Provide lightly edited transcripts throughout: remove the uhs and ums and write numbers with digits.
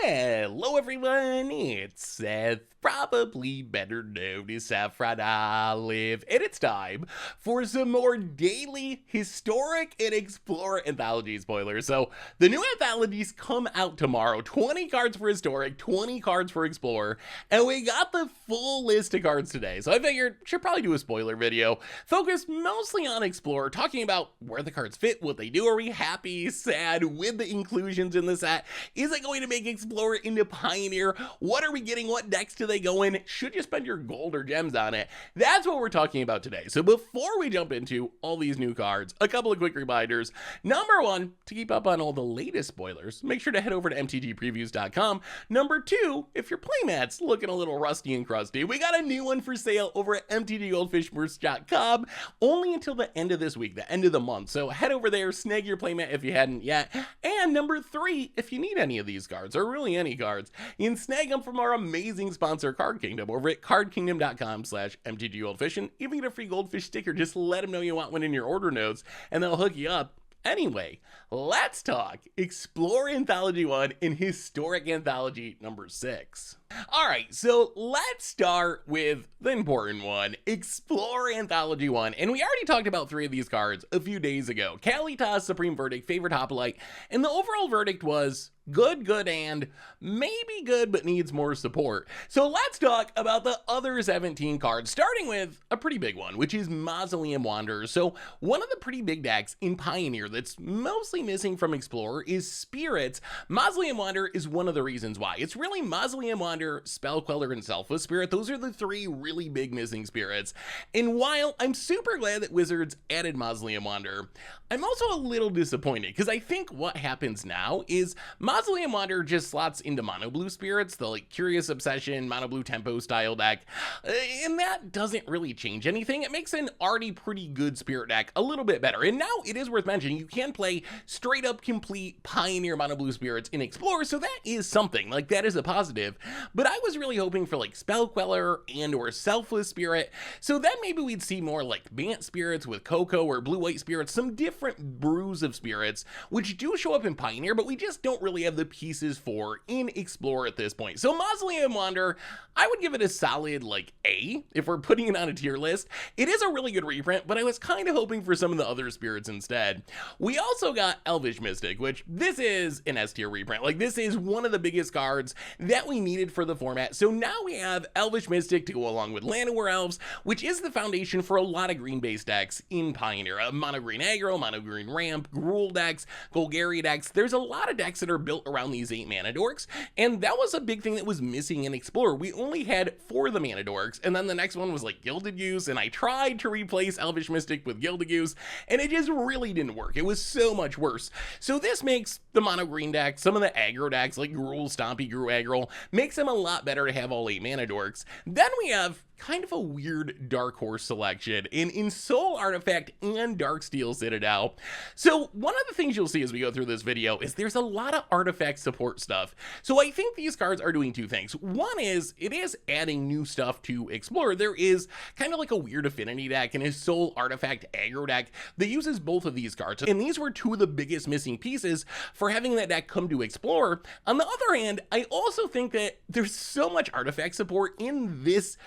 Hello everyone, it's Seth, probably better known as Saffron Olive, and it's time for some more daily historic and explore anthology spoilers. So the new anthologies come out tomorrow, 20 cards for historic, 20 cards for explorer, and we got the full list of cards today. So I figured should probably do a spoiler video, focused mostly on explorer, talking about where the cards fit, what they do, are we happy, sad with the inclusions in the set, is it going to make explorer into pioneer, what are we getting, what decks do they go in, should you spend your gold or gems on it? That's what we're talking about today. So before we jump into all these new cards, a couple of quick reminders. Number one, to keep up on all the latest spoilers, make sure to head over to MTGPreviews.com. Number two, if your playmat's looking a little rusty and crusty, we got a new one for sale over at MTGGoldfishMerch.com, only until the end of this week, the end of the month. So head over there, snag your playmat if you hadn't yet. And number three, if you need any of these cards, or really any cards, you can snag them from our amazing sponsor, Card Kingdom, over at cardkingdom.com/MTGGoldfish. And even get a free goldfish sticker, just let them know you want one in your order notes, and they'll hook you up. Anyway, let's talk Explore Anthology 1 and Historic Anthology number 6. Alright, so let's start with the important one, Explore Anthology 1, and we already talked about 3 of these cards a few days ago. Kalitas, Supreme Verdict, Favorite Hoplite, and the overall verdict was good, good, and maybe good but needs more support. So let's talk about the other 17 cards, starting with a pretty big one, which is Mausoleum Wanderers. So one of the pretty big decks in Pioneer that's mostly missing from Explorer is Spirits. Mausoleum Wanderer is one of the reasons why. It's really Mausoleum Wanderer, Spell Queller, and Selfless Spirit. Those are the 3 really big missing spirits. And while I'm super glad that Wizards added Mausoleum Wanderer, I'm also a little disappointed, because I think what happens now is Mausoleum Wanderer just slots into mono blue spirits, the like Curious Obsession, mono blue tempo style deck, and that doesn't really change anything. It makes an already pretty good spirit deck a little bit better. And now it is worth mentioning, you can play straight up complete Pioneer mono blue spirits in Explorer, so that is something, like that is a positive. But I was really hoping for like Spell Queller and or Selfless Spirit, so then maybe we'd see more like Bant Spirits with Coco or Blue-White Spirits, some different brews of spirits, which do show up in Pioneer, but we just don't really have the pieces for in Explorer at this point. So Mausoleum Wanderer, I would give it a solid like A if we're putting it on a tier list. It is a really good reprint, but I was kind of hoping for some of the other spirits instead. We also got Elvish Mystic, which this is an S tier reprint. Like this is one of the biggest cards that we needed for the format. So now we have Elvish Mystic to go along with Llanowar Elves, which is the foundation for a lot of green-based decks in Pioneer. Mono green aggro, mono green ramp, Gruul decks, Golgari decks. There's a lot of decks that are built around these 8 mana dorks, and that was a big thing that was missing in Explorer. We only had 4 of the mana dorks, and then the next one was like Gilded Goose, and I tried to replace Elvish Mystic with Gilded Goose, and it just really didn't work. It was so much worse. So this makes the mono green deck, some of the aggro decks like Gruul, Stompy, Gru aggro, makes them a lot better to have all 8 mana dorks. Then we have kind of a weird dark horse selection in Soul Artifact and Darksteel Citadel. So one of the things you'll see as we go through this video is there's a lot of artifact support stuff. So I think these cards are doing 2 things. One is it is adding new stuff to Explorer. There is kind of like a weird affinity deck and a Soul Artifact aggro deck that uses both of these cards. And these were 2 of the biggest missing pieces for having that deck come to Explorer. On the other hand, I also think that there's so much artifact support in this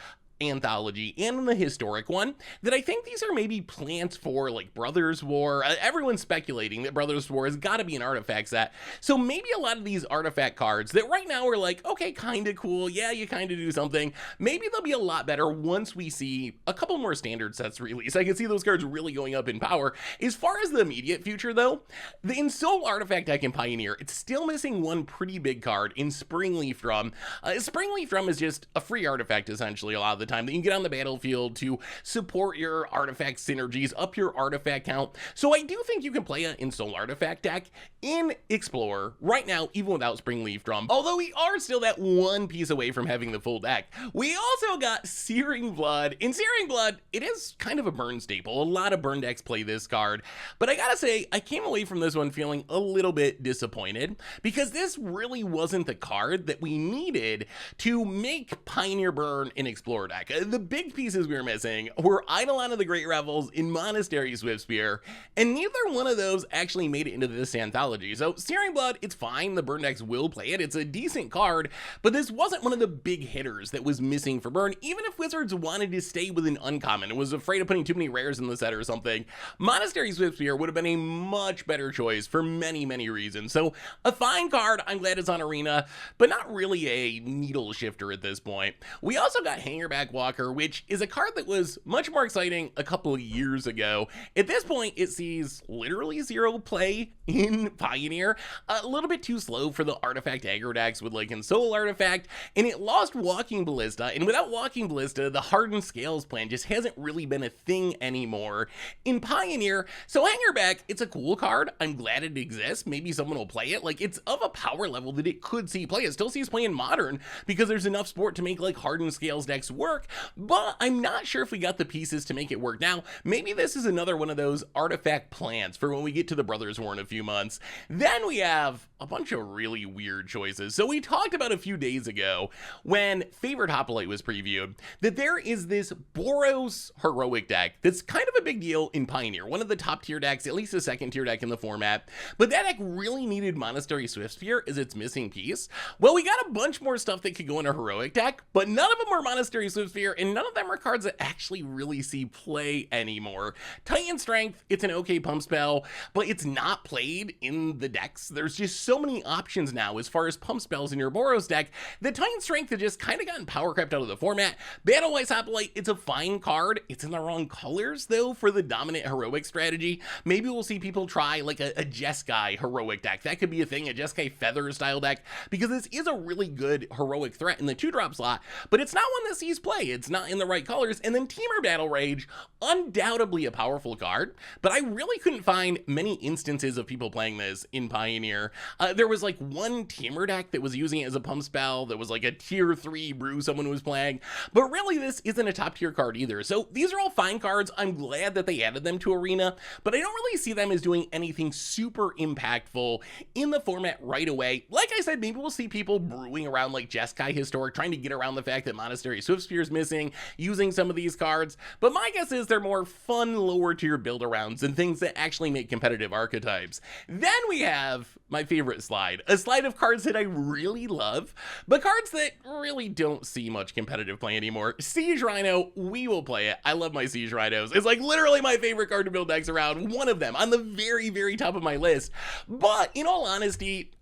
anthology and in the historic one that I think these are maybe plans for like Brothers War. Everyone's speculating that Brothers War has got to be an artifact set, so maybe a lot of these artifact cards that right now are like, okay, kind of cool, yeah, you kind of do something, maybe they'll be a lot better once we see a couple more standard sets release. I can see those cards really going up in power. As far as the immediate future though, the Soul Artifact deck in Pioneer, it's still missing one pretty big card in Springleaf Drum. Springleaf Drum is just a free artifact essentially a lot of the time that you can get on the battlefield to support your artifact synergies, up your artifact count. So I do think you can play an Soul Artifact deck in Explorer right now, even without Springleaf Drum. Although we are still that one piece away from having the full deck. We also got Searing Blood. In Searing Blood, it is kind of a burn staple. A lot of burn decks play this card. But I gotta say, I came away from this one feeling a little bit disappointed because this really wasn't the card that we needed to make Pioneer Burn an Explorer deck. deck. The big pieces we were missing were Eidolon of the Great Revels in Monastery Swiftspear, and neither one of those actually made it into this anthology. So Searing Blood, it's fine, the burn decks will play it, it's a decent card, but this wasn't one of the big hitters that was missing for burn. Even if Wizards wanted to stay with an uncommon and was afraid of putting too many rares in the set or something, Monastery Swiftspear would have been a much better choice for many, many reasons. So a fine card, I'm glad it's on Arena, but not really a needle shifter at this point. We also got Hangerback Walker, which is a card that was much more exciting a couple of years ago. At this point, it sees literally zero play in Pioneer, a little bit too slow for the artifact aggro decks with like Ensoul Artifact, and it lost Walking Ballista, and without Walking Ballista, the Hardened Scales plan just hasn't really been a thing anymore in Pioneer. So Hangerback, it's a cool card, I'm glad it exists, maybe someone will play it, like it's of a power level that it could see play. It still sees play in Modern because there's enough support to make like Hardened Scales decks work, but I'm not sure if we got the pieces to make it work. Now, maybe this is another one of those artifact plans for when we get to the Brothers War in a few months. Then we have a bunch of really weird choices. So we talked about a few days ago when Favorite Hoplite was previewed that there is this Boros heroic deck that's kind of a big deal in Pioneer, one of the top tier decks, at least a second tier deck in the format, but that deck really needed Monastery Swiftspear as its missing piece. Well, we got a bunch more stuff that could go in a heroic deck, but none of them are Monastery Swiftspear, and none of them are cards that actually really see play anymore. Titan Strength, it's an okay pump spell, but it's not played in the decks. There's just so many options now as far as pump spells in your Boros deck that Titan Strength has just kind of gotten power crept out of the format. Battlewise Hoplite, it's a fine card. It's in the wrong colors though for the dominant heroic strategy. Maybe we'll see people try like a Jeskai heroic deck. That could be a thing, a Jeskai Feather style deck, because this is a really good heroic threat in the 2-drop slot, but it's not one that sees play. It's not in the right colors. And then Temur Battle Rage, undoubtedly a powerful card, but I really couldn't find many instances of people playing this in Pioneer. There was like one Temur deck that was using it as a pump spell that was like a tier 3 brew someone was playing, but really this isn't a top tier card either. So these are all fine cards. I'm glad that they added them to Arena, but I don't really see them as doing anything super impactful in the format right away. Like I said, maybe we'll see people brewing around like Jeskai Historic, trying to get around the fact that Monastery Swiftspear is missing, using some of these cards, but my guess is they're more fun lower tier build arounds and things that actually make competitive archetypes. Then we have my favorite slide, a slide of cards that I really love, but cards that really don't see much competitive play anymore. Siege Rhino, we will play it. I love my Siege Rhinos. It's like literally my favorite card to build decks around, one of them on the very, very top of my list. But in all honesty,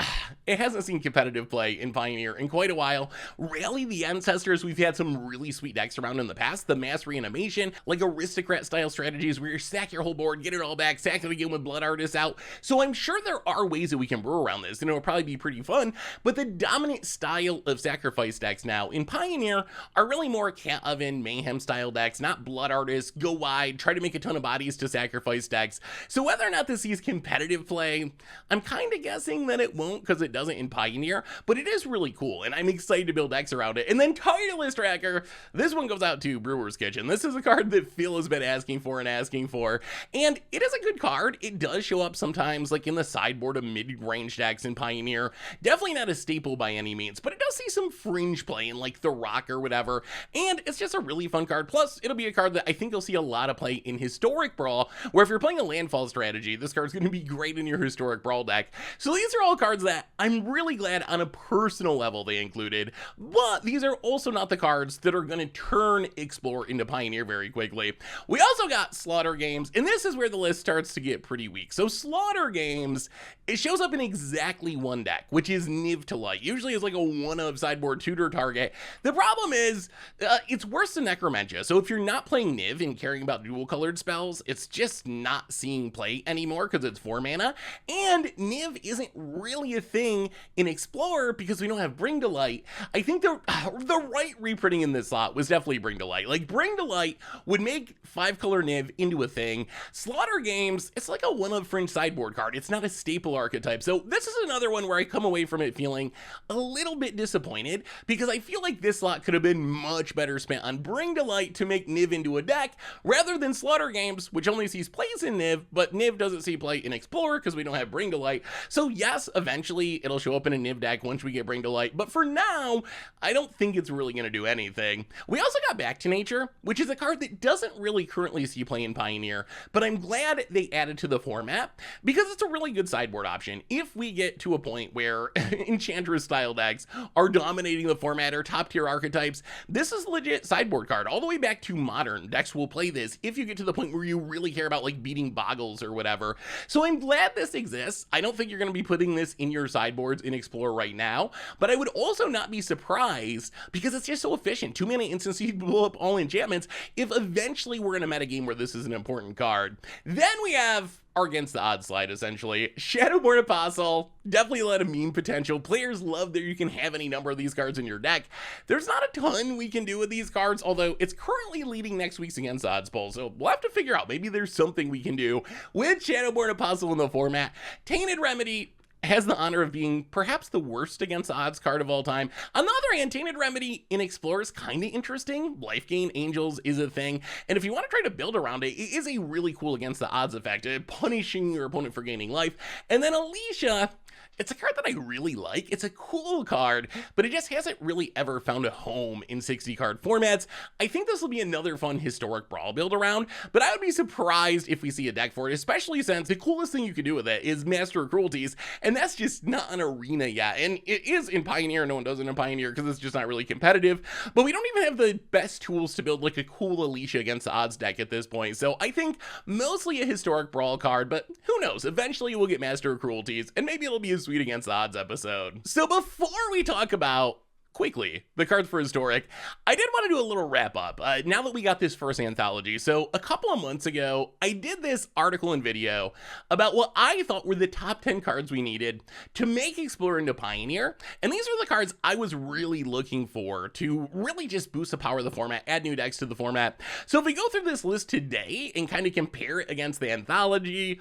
it hasn't seen competitive play in Pioneer in quite a while. Rally the Ancestors, we've had some really sweet decks around in the past. The Mass Reanimation, like aristocrat style strategies where you sack your whole board, get it all back, sack it again with Blood Artists out. So I'm sure there are ways that we can brew around this, and it'll probably be pretty fun, but the dominant style of sacrifice decks now in Pioneer are really more Cat Oven, Mayhem style decks, not Blood Artists, go wide, try to make a ton of bodies to sacrifice decks. So whether or not this sees competitive play, I'm kind of guessing that it won't because it doesn't in Pioneer, but it is really cool, and I'm excited to build decks around it. And then Titleist Tracker, this one goes out to Brewer's Kitchen. This is a card that Phil has been asking for, and it is a good card. It does show up sometimes like in the sideboard of mid-range decks in Pioneer. Definitely not a staple by any means, but it does see some fringe play in like the Rock or whatever, and it's just a really fun card. Plus, it'll be a card that I think you'll see a lot of play in Historic Brawl, where if you're playing a landfall strategy, this card's going to be great in your Historic Brawl deck. So these are all cards that I'm really glad on a personal level they included, but these are also not the cards that are going to turn Explore into Pioneer very quickly. We also got Slaughter Games, and this is where the list starts to get pretty weak. So Slaughter Games, it shows up in exactly one deck, which is Niv to Light. Usually it's like a one-of sideboard tutor target. The problem is, it's worse than Necromentia. So if you're not playing Niv and caring about dual-colored spells, it's just not seeing play anymore because it's 4 mana, and Niv isn't really a thing in Explorer because we don't have Bring to Light. I think the right reprinting in this slot was definitely Bring to Light. Like, Bring to Light would make 5-color Niv into a thing. Slaughter Games, it's like a one-of fringe sideboard card. It's not a staple archetype. So this is another one where I come away from it feeling a little bit disappointed because I feel like this slot could have been much better spent on Bring to Light to make Niv into a deck rather than Slaughter Games, which only sees plays in Niv, but Niv doesn't see play in Explorer because we don't have Bring to Light. So yes, eventually it'll show up in a Niv deck once we get Bring to Light, but for now, I don't think it's really going to do anything. We also got Back to Nature, which is a card that doesn't really currently see play in Pioneer, but I'm glad they added to the format because it's a really good sideboard option. If we get to a point where Enchantress style decks are dominating the format or top tier archetypes, this is a legit sideboard card. All the way back to Modern, decks will play this if you get to the point where you really care about like beating Boggles or whatever. So I'm glad this exists. I don't think you're going to be putting this in your sideboards in Explorer right now, but I would also not be surprised because it's just so efficient. 2 mana instance, you blow up all enchantments if eventually we're in a metagame where this is an important card. Then we have our against the odds slide, essentially. Shadowborn Apostle, definitely a lot of meme potential. Players love that you can have any number of these cards in your deck. There's not a ton we can do with these cards, although it's currently leading next week's against the odds poll, so we'll have to figure out. Maybe there's something we can do with Shadowborn Apostle in the format. Tainted Remedy has the honor of being perhaps the worst against the odds card of all time. On the other hand, Tainted Remedy in Explorer is kind of interesting. Life Gain Angels is a thing, and if you want to try to build around it, it is a really cool against the odds effect, punishing your opponent for gaining life. And then Alicia, it's a card that I really like. It's a cool card, but it just hasn't really ever found a home in 60 card formats. I think this will be another fun historic brawl build around, but I would be surprised if we see a deck for it, especially since the coolest thing you could do with it is Master of Cruelties, and that's just not an arena yet. And it is in Pioneer. No one does it in Pioneer because it's just not really competitive, but we don't even have the best tools to build like a cool Alicia against the odds deck at this point. So I think mostly a historic brawl card, but who knows? Eventually we'll get Master of Cruelties, and maybe it'll be a sweet against the odds episode. So before we talk about quickly the cards for historic, I did want to do a little wrap up now that we got this first anthology. So a couple of months ago, I did this article and video about what I thought were the top 10 cards we needed to make Explorer into Pioneer, and these are the cards I was really looking for to really just boost the power of the format, add new decks to the format. So if we go through this list today and kind of compare it against the anthology,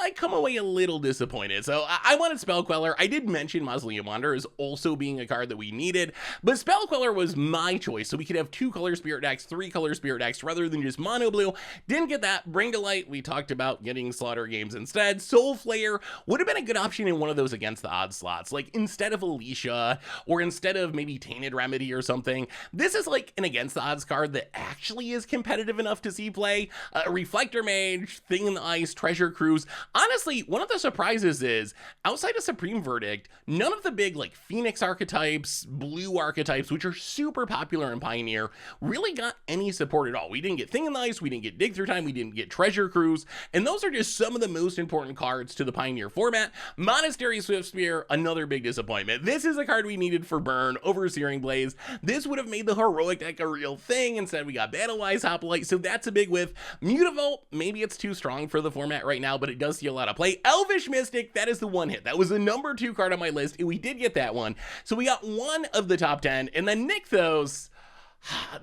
I come away a little disappointed. So I wanted Spell Queller. I did mention Mausoleum Wanderer as also being a card that we needed, but Spell Queller was my choice, so we could have 2 color spirit decks, 3 color spirit decks, rather than just mono blue. Didn't get that. Bring to Light, we talked about getting Slaughter Games instead. Soul Flayer would have been a good option in one of those against the odds slots, like instead of Alicia, or instead of maybe Tainted Remedy or something. This is like an against the odds card that actually is competitive enough to see play. Reflector Mage, Thing in the Ice, Treasure Cruise. Honestly, one of the surprises is, outside of Supreme Verdict, none of the big like Phoenix archetypes, blue archetypes, which are super popular in Pioneer, really got any support at all. We didn't get Thing in the Ice, we didn't get Dig Through Time, we didn't get Treasure Cruise, and those are just some of the most important cards to the Pioneer format. Monastery Swiftspear, another big disappointment. This is a card we needed for burn over Searing Blaze. This would have made the heroic deck a real thing. Instead, we got Battle-Wise Hoplite, so that's a big whiff. Mutavault, maybe it's too strong for the format right now, but it does see a lot of play. Elvish Mystic, that is the one hit. That was the number 2 card on my list, and we did get that one. So we got one of the top 10, and then Nykthos.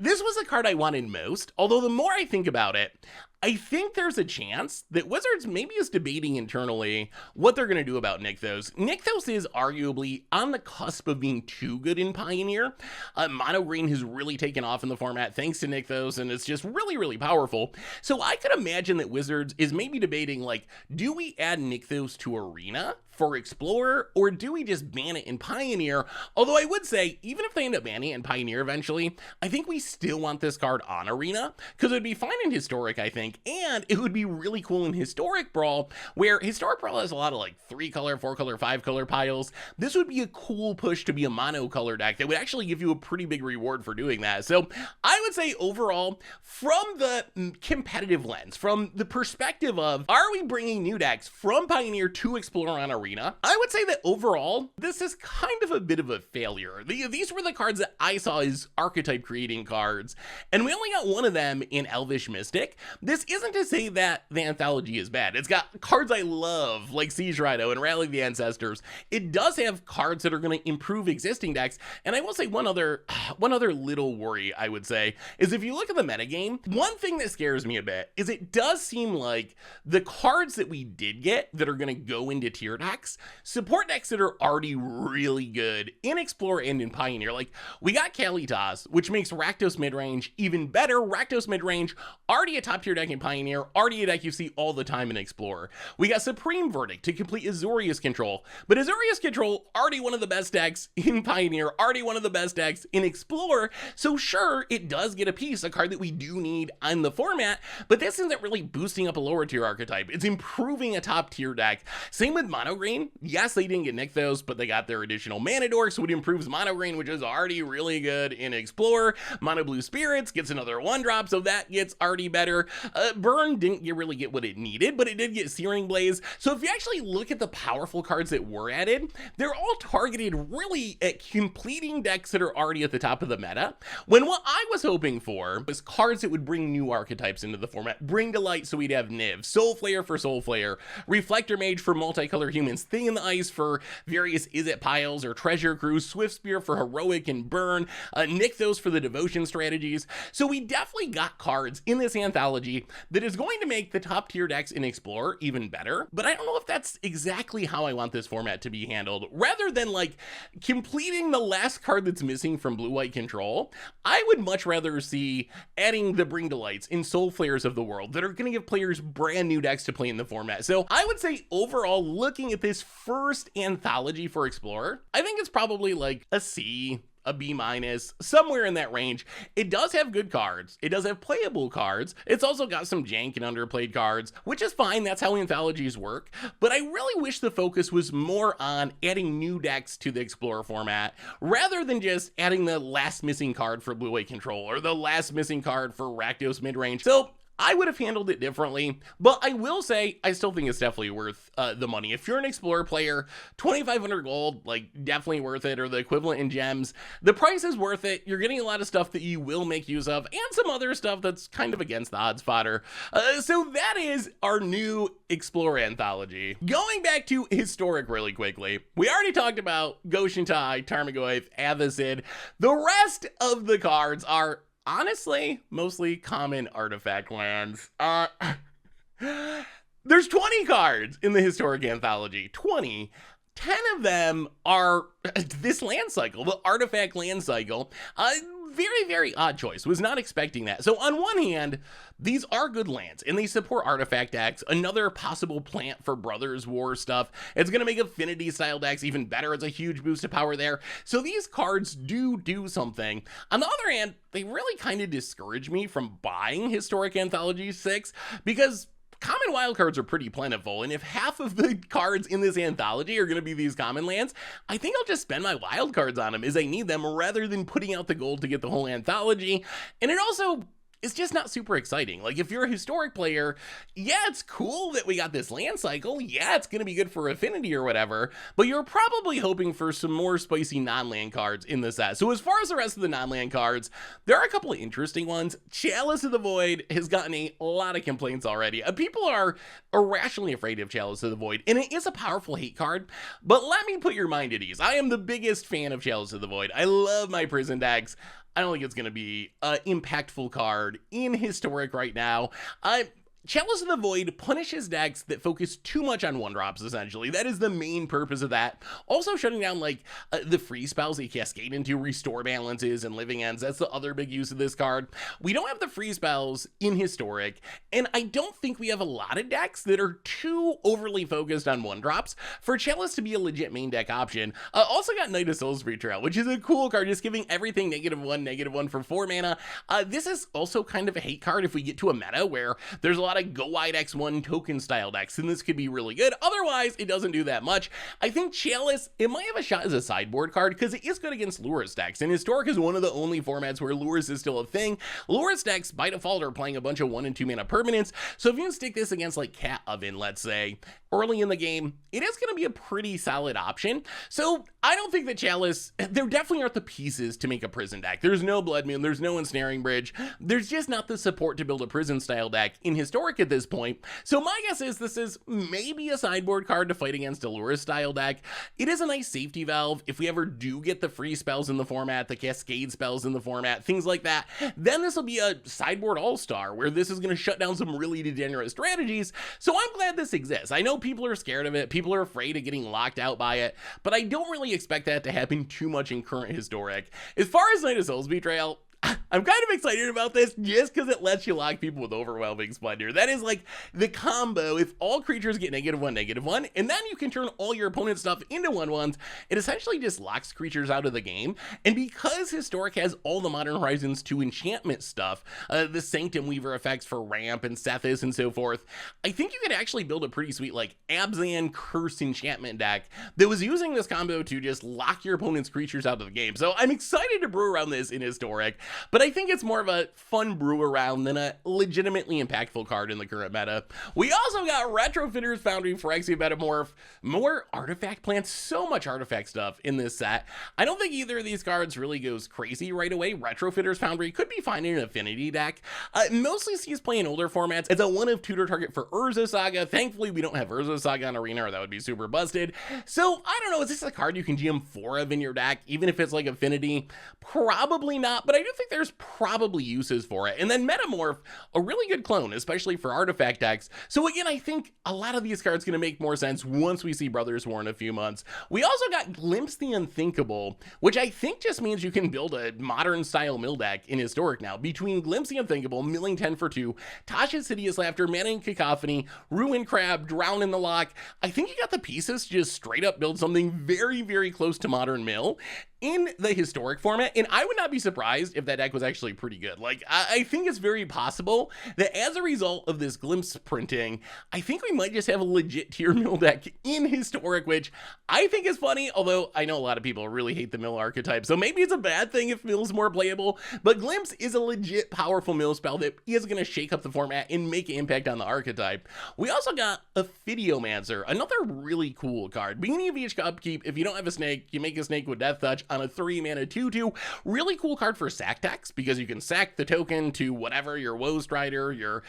This was a card I wanted most, although the more I think about it, I think there's a chance that Wizards maybe is debating internally what they're going to do about Nykthos. Nykthos is arguably on the cusp of being too good in Pioneer. Mono Green has really taken off in the format thanks to Nykthos, and it's just really, really powerful. So I could imagine that Wizards is maybe debating, like, do we add Nykthos to Arena for Explorer, or do we just ban it in Pioneer? Although I would say, even if they end up banning it in Pioneer eventually, I think we still want this card on Arena, because it would be fine in Historic, I think, and it would be really cool in Historic Brawl, where Historic Brawl has a lot of like 3 color, 4 color, 5 color piles. This would be a cool push to be a mono color deck that would actually give you a pretty big reward for doing that. So I would say overall, from the competitive lens, from the perspective of, are we bringing new decks from Pioneer to Explorer on Arena? I would say that overall, this is kind of a bit of a failure. These were the cards that I saw as archetype creating cards, and we only got one of them in Elvish Mystic. This isn't to say that the Anthology is bad. It's got cards I love, like Siege Rhino and Rally the Ancestors. It does have cards that are going to improve existing decks, and I will say one other little worry, I would say, is if you look at the metagame, one thing that scares me a bit is it does seem like the cards that we did get that are going to go into tier decks, support decks that are already really good in Explorer and in Pioneer. Like, we got Kalitas, which makes Rakdos midrange even better. Rakdos midrange, already a top tier deck in Pioneer, already a deck you see all the time in Explorer. We got Supreme Verdict to complete Azorius Control, but Azorius Control, already one of the best decks in Pioneer, already one of the best decks in Explorer, so sure, it does get a piece, a card that we do need on the format, but this isn't really boosting up a lower tier archetype. It's improving a top tier deck. Same with Mono Green. Yes, they didn't get Nykthos, but they got their additional mana dork, so it improves Mono Green, which is already really good in Explorer. Mono Blue Spirits gets another 1-drop, so that gets already better. Burn didn't really get what it needed, but it did get Searing Blaze. So if you actually look at the powerful cards that were added, they're all targeted really at completing decks that are already at the top of the meta, when what I was hoping for was cards that would bring new archetypes into the format, bring to light, so we'd have Niv, Soul Flayer for Soul Flayer, Reflector Mage for Multicolor Humans, Thing in the Ice for various Is It piles or Treasure Crew, Swift Spear for Heroic and Burn, Nykthos for the Devotion strategies. So we definitely got cards in this anthology that is going to make the top tier decks in Explorer even better, but I don't know if that's exactly how I want this format to be handled. Rather than like completing the last card that's missing from blue-white control, I would much rather see adding the Bring to Lights in Soul Flayers of the world that are going to give players brand new decks to play in the format. So I would say overall, looking at this first anthology for Explorer, I think it's probably like a C, a B-, somewhere in that range. It does have good cards. It does have playable cards. It's also got some jank and underplayed cards, which is fine. That's how anthologies work. But I really wish the focus was more on adding new decks to the Explorer format, rather than just adding the last missing card for blue-white control or the last missing card for Rakdos midrange. So I would have handled it differently, but I will say I still think it's definitely worth the money. If you're an Explorer player, 2,500 gold, like definitely worth it, or the equivalent in gems. The price is worth it. You're getting a lot of stuff that you will make use of, and some other stuff that's kind of against the odds fodder. So that is our new Explorer anthology. Going back to Historic really quickly, we already talked about Goshentai, Tarmogoyf, Avacid. The rest of the cards are honestly mostly common artifact lands. There's 20 cards in the Historic Anthology. 20. 10 of them are this land cycle, the artifact land cycle. Very, very odd choice. Was not expecting that. So on one hand, these are good lands and they support artifact decks. Another possible plant for Brothers War stuff. It's going to make affinity style decks even better. It's a huge boost of power there. So these cards do something. On the other hand, they really kind of discourage me from buying Historic Anthology 6 because common wild cards are pretty plentiful, and if half of the cards in this anthology are going to be these common lands, I think I'll just spend my wild cards on them as I need them rather than putting out the gold to get the whole anthology. And it also it's just not super exciting. Like, if you're a Historic player, yeah, it's cool that we got this land cycle. Yeah, it's going to be good for affinity or whatever, but you're probably hoping for some more spicy non-land cards in the set. So as far as the rest of the non-land cards, there are a couple of interesting ones. Chalice of the Void has gotten a lot of complaints already. People are irrationally afraid of Chalice of the Void, and it is a powerful hate card, but let me put your mind at ease. I am the biggest fan of Chalice of the Void. I love my prison decks. I don't think it's going to be an impactful card in Historic right now. Chalice of the Void punishes decks that focus too much on 1-drops, essentially. That is the main purpose of that. Also shutting down, like, the free spells that you cascade into, restore balances and living ends. That's the other big use of this card. We don't have the free spells in Historic, and I don't think we have a lot of decks that are too overly focused on 1-drops for Chalice to be a legit main deck option. Also got Knight of Souls Betrayal, which is a cool card, just giving everything -1/-1 for 4 mana. This is also kind of a hate card if we get to a meta where there's a lot of go wide X1 token style decks, and this could be really good. Otherwise, it doesn't do that much. I think Chalice, it might have a shot as a sideboard card because it is good against Lurrus decks, and Historic is one of the only formats where Lurrus is still a thing. Lurrus decks, by default, are playing a bunch of 1 and 2 mana permanents, so if you can stick this against, like, Cat Oven, let's say, early in the game, it is going to be a pretty solid option. So I don't think that Chalice, there definitely aren't the pieces to make a prison deck. There's no Blood Moon, there's no Ensnaring Bridge, there's just not the support to build a prison style deck in Historic at this point. So my guess is this is maybe a sideboard card to fight against a Lurrus style deck. It is a nice safety valve if we ever do get the free spells in the format, the cascade spells in the format, things like that. Then this will be a sideboard all-star where this is going to shut down some really degenerate strategies. So I'm glad this exists. I know people are scared of it, people are afraid of getting locked out by it, but I don't really expect that to happen too much in current Historic. As far as Knight of Souls Betrayal, I'm kind of excited about this just because it lets you lock people with Overwhelming Splendor. That is like the combo. If all creatures get -1/-1, and then you can turn all your opponent's stuff into 1/1s, it essentially just locks creatures out of the game. And because Historic has all the Modern Horizons 2 enchantment stuff, the Sanctum Weaver effects for Ramp and Sethis and so forth, I think you could actually build a pretty sweet like Abzan Curse enchantment deck that was using this combo to just lock your opponent's creatures out of the game. So I'm excited to brew around this in Historic, but I think it's more of a fun brew around than a legitimately impactful card in the current meta. We also got Retrofitter's Foundry, Phyrexia Metamorph, more artifact plants, so much artifact stuff in this set. I don't think either of these cards really goes crazy right away. Retrofitter's Foundry could be fine in an affinity deck. Mostly sees play in older formats. It's a 1-of tutor target for Urza Saga. Thankfully, we don't have Urza Saga on Arena, or that would be super busted. So, I don't know, is this a card you can GM 4 of in your deck, even if it's like affinity? Probably not, but I do think there's probably uses for it. And then Metamorph, a really good clone, especially for artifact decks. So again, I think a lot of these cards are going to make more sense once we see Brothers War in a few months. We also got Glimpse the Unthinkable, which I think just means you can build a modern style mill deck in Historic now. Between Glimpse the Unthinkable, milling 10 for 2, Tasha's Hideous Laughter, Mana and Cacophony, Ruin Crab, Drown in the Lock, I think you got the pieces to just straight up build something very, very close to modern mill in the Historic format, and I would not be surprised if that deck was actually pretty good. Like, I think it's very possible that as a result of this Glimpse printing, I think we might just have a legit tier mill deck in Historic, which I think is funny, although I know a lot of people really hate the mill archetype, so maybe it's a bad thing if mill's more playable, but Glimpse is a legit powerful mill spell that is going to shake up the format and make an impact on the archetype. We also got Ophidiomancer, another really cool card. Beginning of each upkeep, if you don't have a snake, you make a snake with Death Touch on a 3-mana 2/2. Really cool card for sack decks because you can sack the token to whatever, your Woe Strider, your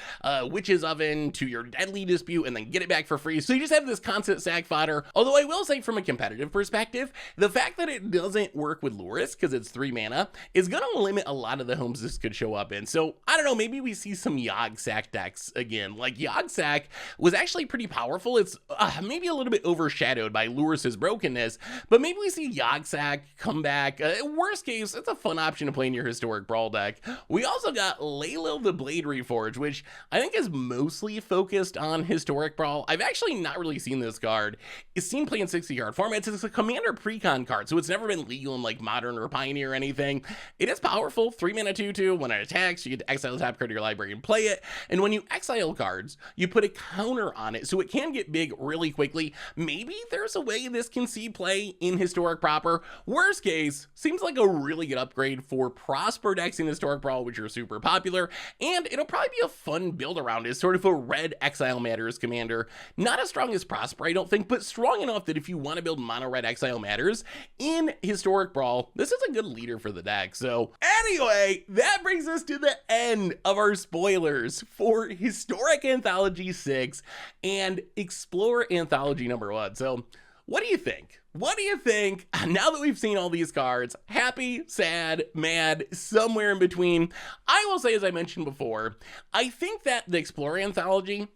Witch's Oven, to your Deadly Dispute, and then get it back for free. So you just have this constant sack fodder. Although I will say from a competitive perspective, the fact that it doesn't work with Lurrus because it's 3 mana is going to limit a lot of the homes this could show up in. So I don't know, maybe we see some Yogg sack decks again. Like Yogg sack was actually pretty powerful. It's maybe a little bit overshadowed by Lurrus's brokenness, but maybe we see Yogg sack come back. Worst case, it's a fun option to play in your Historic Brawl deck. We also got Laylo the Blade Reforged, which I think is mostly focused on Historic Brawl. I've actually not really seen this card. It's seen play in 60-card formats. It's a Commander Precon card, so it's never been legal in like Modern or Pioneer or anything. It is powerful, 3-mana 2/2. When it attacks, you get to exile the top card of your library and play it. And when you exile cards, you put a counter on it, so it can get big really quickly. Maybe there's a way this can see play in Historic proper. Worst case, seems like a really good upgrade for Prosper decks in Historic Brawl, which are super popular, and it'll probably be a fun build around it. Sort of a red Exile Matters commander. Not as strong as Prosper, I don't think, but strong enough that if you want to build mono red Exile Matters in Historic Brawl, this is a good leader for the deck. So anyway, that brings us to the end of our spoilers for Historic Anthology 6 and Explore Anthology number 1. So what do you think? What do you think now that we've seen all these cards? Happy, sad, mad, somewhere in between? I will say, as I mentioned before, I think that the Explore Anthology,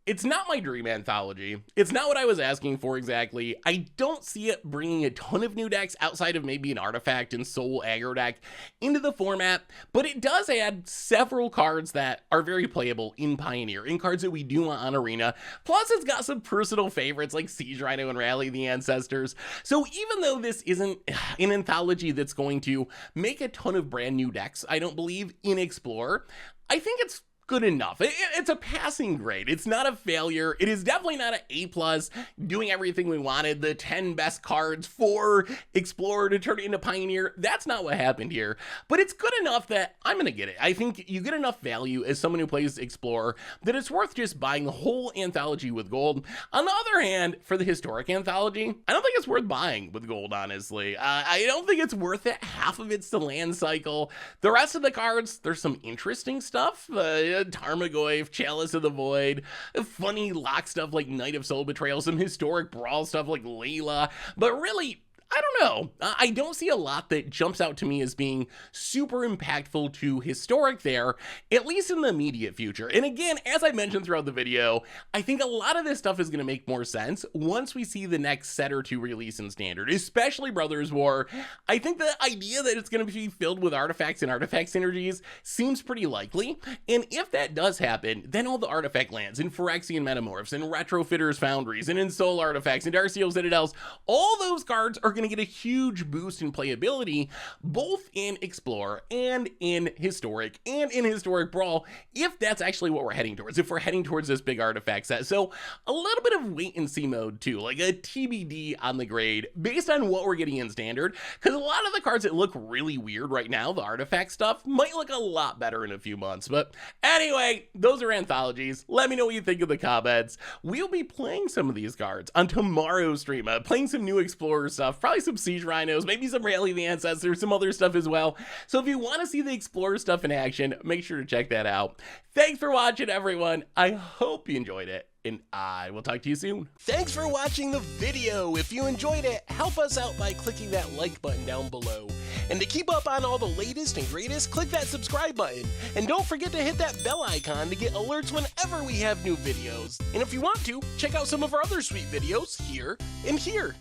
it's not my dream anthology. It's not what I was asking for exactly. I don't see it bringing a ton of new decks outside of maybe an Artifact and Soul aggro deck into the format, but it does add several cards that are very playable in Pioneer, in cards that we do want on Arena. Plus, it's got some personal favorites like Siege Rhino and Rally the Ancestors. So even though this isn't an anthology that's going to make a ton of brand new decks, I don't believe, in Explore, I think it's good enough. It's a passing grade. It's not a failure. It is definitely not an A+, doing everything we wanted, the 10 best cards for Explorer to turn it into Pioneer. That's not what happened here, but it's good enough that I'm going to get it. I think you get enough value as someone who plays Explorer that it's worth just buying the whole anthology with gold. On the other hand, for the Historic Anthology, I don't think it's worth buying with gold, honestly. I don't think it's worth it. Half of it's the land cycle. The rest of the cards, there's some interesting stuff. Tarmogoyf, Chalice of the Void, funny lock stuff like Knight of Soul Betrayal, some Historic Brawl stuff like Layla, but really, I don't know. I don't see a lot that jumps out to me as being super impactful to Historic there, at least in the immediate future. And again, as I mentioned throughout the video, I think a lot of this stuff is going to make more sense once we see the next set or two release in Standard, especially Brothers War. I think the idea that it's going to be filled with artifacts and artifact synergies seems pretty likely. And if that does happen, then all the artifact lands in Phyrexian Metamorphs and Retrofitters Foundries and in Soul Artifacts and Darksteel Citadels, all those cards are going to get a huge boost in playability, both in Explore and in Historic Brawl, if that's actually what we're heading towards, if we're heading towards this big artifact set. So a little bit of wait and see mode too, like a TBD on the grade based on what we're getting in Standard, because a lot of the cards that look really weird right now, the artifact stuff, might look a lot better in a few months. But anyway, those are anthologies. Let me know what you think in the comments. We'll be playing some of these cards on tomorrow's stream, playing some new Explorer stuff, probably some Siege Rhinos, maybe some Rally the Ancestors, some other stuff as well. So if you want to see the Explorer stuff in action, make sure to check that out. Thanks for watching, everyone. I hope you enjoyed it, and I will talk to you soon. Thanks for watching the video. If you enjoyed it, help us out by clicking that like button down below. And to keep up on all the latest and greatest, click that subscribe button. And don't forget to hit that bell icon to get alerts whenever we have new videos. And if you want to, check out some of our other sweet videos here and here.